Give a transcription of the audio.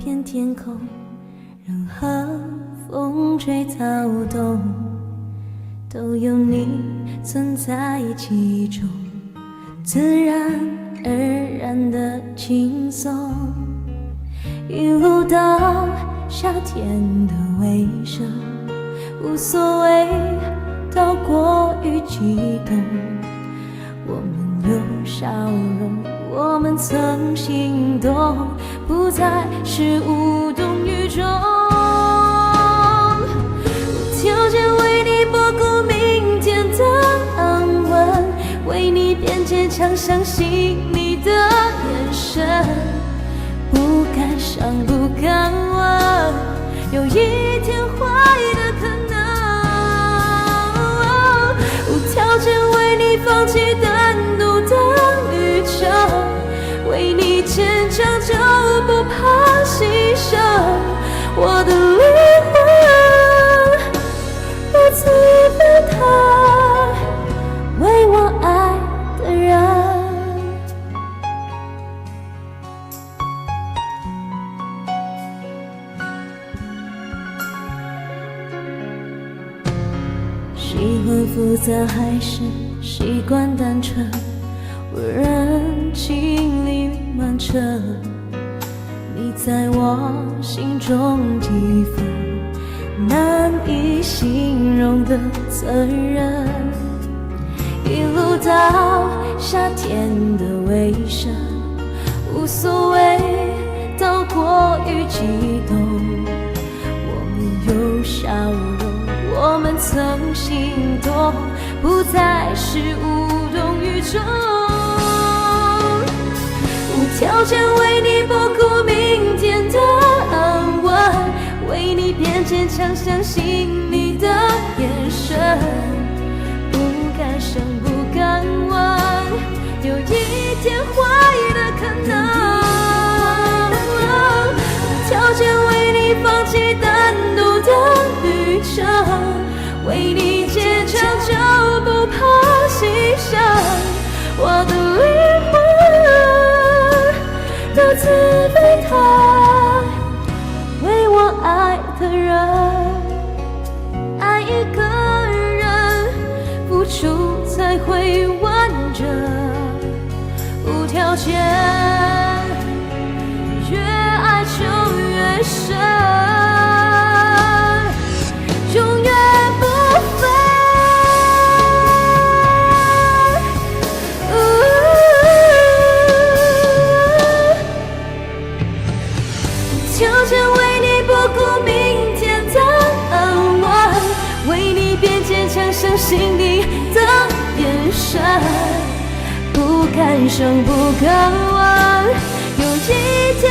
片天空，任何风吹草动，都有你存在其中，自然而然的轻松。一路到夏天的尾声，无所谓到过于激动，我们有笑容，我们曾心动，不再是无动于衷。无条件为你不顾明天的安稳，为你变坚强，相信你的眼神，不敢想，不敢问，有一天坏的可能。无条件为你放弃单独的旅程，为你坚强就不怕牺牲。我的灵魂如此沸腾，为我爱的人。喜欢复杂还是习惯单纯，无人情理满彻，你在我心中几分难以形容的责任。一路到夏天的尾声，无所谓到过于激动，我们有笑容，我们曾心动，不再是无动于衷。无条件为你不顾明天的安稳，为你变坚强，相信你的眼神，不敢想，不敢问，有一天坏的可能。无条件为你放弃单独的旅程，为你坚强就不怕牺牲。我的灵魂如此沸腾，为我爱的人。爱一个人，付出才会完整，无条件，越爱就越深，永远不分。无条件为你不顾明天的安稳，为你变坚强，相信你的眼神，不敢想，不敢问，有一天